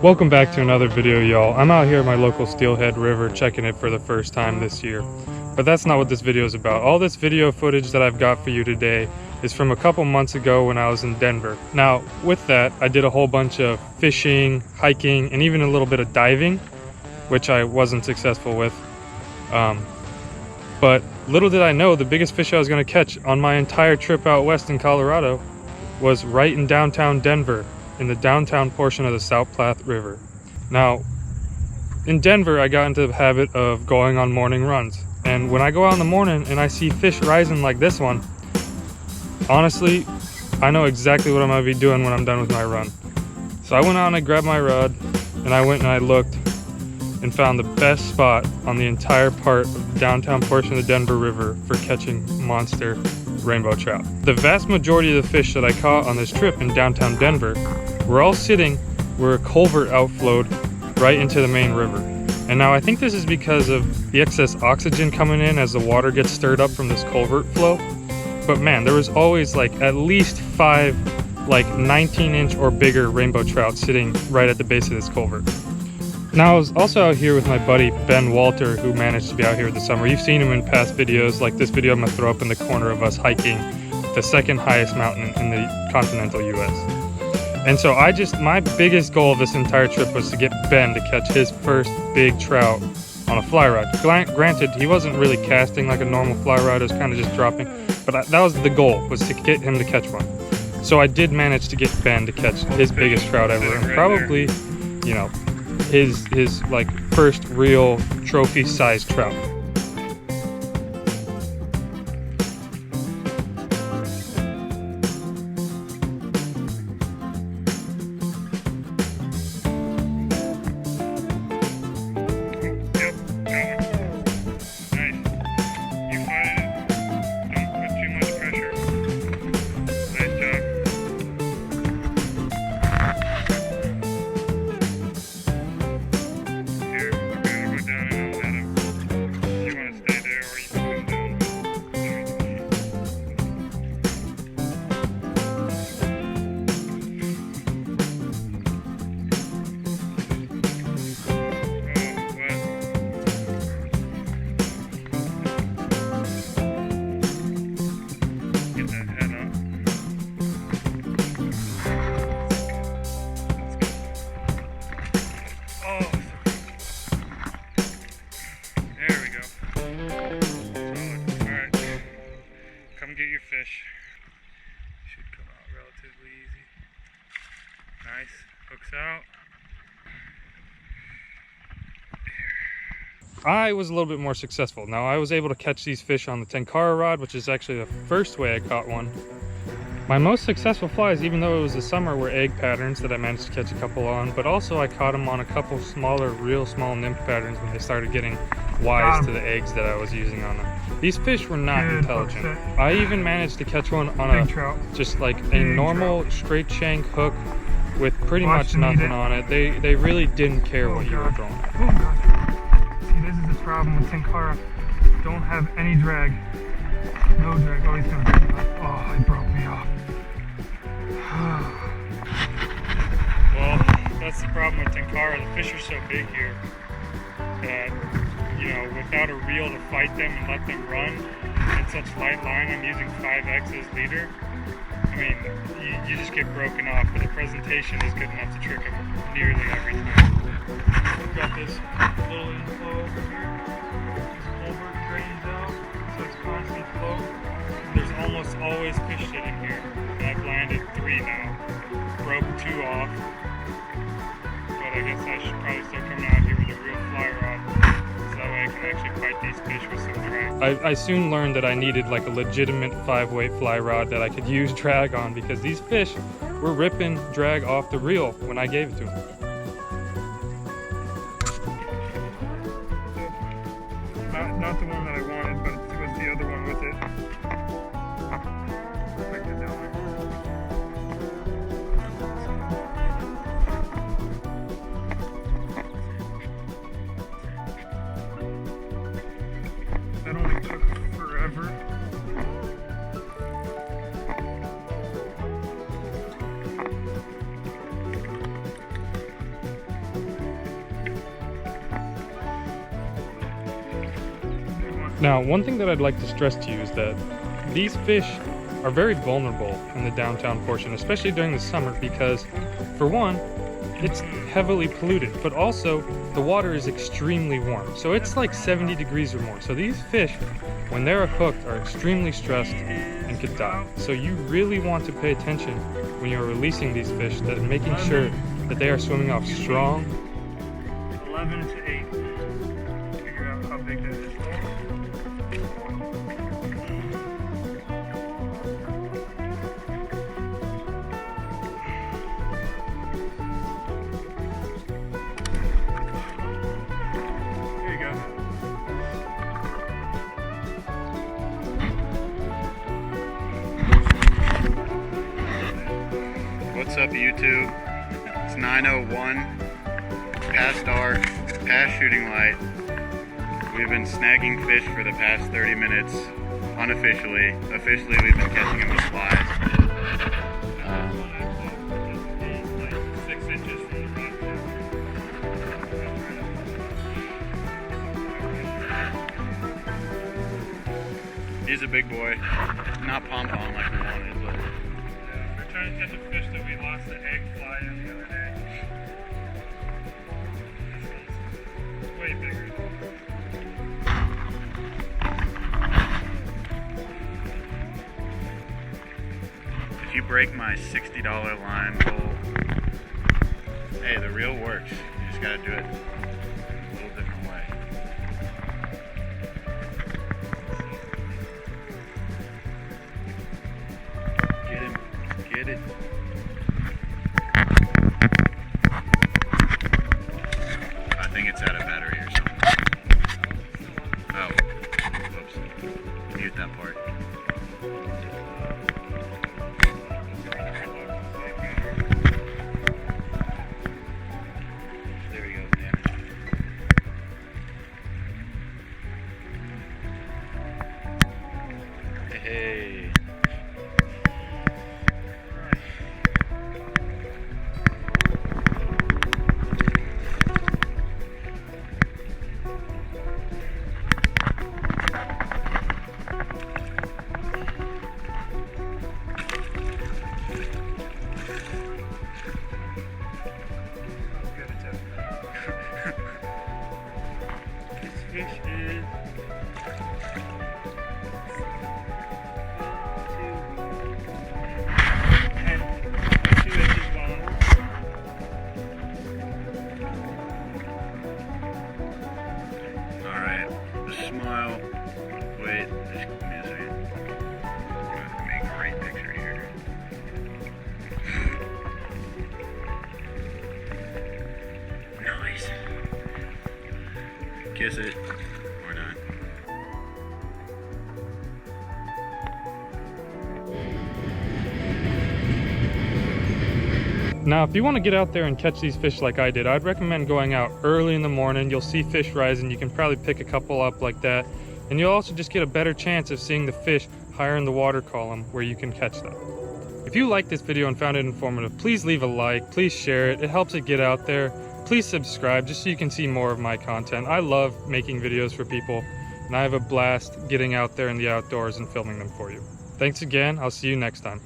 Welcome back to another video, y'all. I'm out here at my local Steelhead River checking it for the first time this year. But that's not what this video is about. All this video footage that I've got for you today is from a couple months ago when I was in Denver. Now, with that, I did a whole bunch of fishing, hiking, and even a little bit of diving, which I wasn't successful with. But little did I know, the biggest fish I was going to catch on my entire trip out west in Colorado was right in downtown Denver, in the downtown portion of the South Platte River. Now, in Denver, I got into the habit of going on morning runs. And when I go out in the morning and I see fish rising like this one, honestly, I know exactly what I'm going to be doing when I'm done with my run. So I went out and I grabbed my rod, and I went and I looked and found the best spot on the entire part of the downtown portion of the Denver River for catching monster rainbow trout. The vast majority of the fish that I caught on this trip in downtown Denver were all sitting where a culvert outflowed right into the main river. And now I think this is because of the excess oxygen coming in as the water gets stirred up from this culvert flow. But man, there was always like at least 5 like 19-inch or bigger rainbow trout sitting right at the base of this culvert. Now I was also out here with my buddy Ben Walter, who managed to be out here this summer. You've seen him in past videos, like this video I'm gonna throw up in the corner of us hiking the second highest mountain in the continental US. And so my biggest goal of this entire trip was to get Ben to catch his first big trout on a fly rod. Granted, he wasn't really casting like a normal fly rod, it was kind of just dropping, but that was the goal, was to get him to catch one. So I did manage to get Ben to catch his biggest trout ever, and probably, you know, his like first real trophy-sized trout. Get your fish. Should come out relatively easy. Nice. Hooks out. I was a little bit more successful. Now I was able to catch these fish on the tenkara rod, which is actually the first way I caught one. My most successful flies, even though it was the summer, were egg patterns that I managed to catch a couple on, but also I caught them on a couple smaller, real small nymph patterns when they started getting wise to the eggs that I was using on them. These fish were not intelligent. I even managed to catch one on a just like a normal straight shank hook with pretty much nothing on it. They really didn't care what you were throwing. Oh god. See, this is the problem with tenkara. Don't have any drag. No drag. Oh, he's gonna break me off. Oh, he broke me off. Well, that's the problem with tenkara. The fish are so big here that, you know, without a reel to fight them and let them run in such light line, I'm using 5X as leader. I mean, you just get broken off, but the presentation is good enough to trick them nearly every time. We've got this little inflow over here. This culvert drains out, so it's constant flow. There's almost always fish sitting here, and I've landed 3 now. Broke 2 off, but I guess I should probably start coming out here with a real fly rod. That way I can actually fight these fish with some drag. I soon learned that I needed like a legitimate 5-weight fly rod that I could use drag on, because these fish were ripping drag off the reel when I gave it to them. Not the one that I wanted, but it was the other one with it. Perfect down there. That only took forever. Now, one thing that I'd like to stress to you is that these fish are very vulnerable in the downtown portion, especially during the summer, because for one, it's heavily polluted, but also the water is extremely warm. So it's like 70 degrees or more. So these fish, when they're hooked, are extremely stressed and could die. So you really want to pay attention when you're releasing these fish, that making sure that they are swimming off strong. 11 to 8. Figure out how big that is. Here you go. What's up, YouTube? It's 9:01, past dark, past shooting light. We've been snagging fish for the past 30 minutes, unofficially. Officially, we've been catching them with flies. 6 inches from the bottom. He's a big boy, not pom-pom like we wanted, but We're trying to catch a fish that we lost the egg fly in the other day. This one's way bigger. if you break my $60 line pole, hey, the reel works. You just gotta do it a little different way. Get him. Get it. I think it's out of battery or something. Oh, whoops. Mute that part. There we go, damn it. Hey. This fish is 2 inches long. Alright, the smile. Wait, just give me a second. Gotta make a great picture here. Nice. Kiss it. Or not. Now, if you want to get out there and catch these fish like I did, I'd recommend going out early in the morning. You'll see fish rising. You can probably pick a couple up like that. And you'll also just get a better chance of seeing the fish higher in the water column where you can catch them. If you liked this video and found it informative, please leave a like, please share it. It helps it get out there. Please subscribe just so you can see more of my content. I love making videos for people, and I have a blast getting out there in the outdoors and filming them for you. Thanks again. I'll see you next time.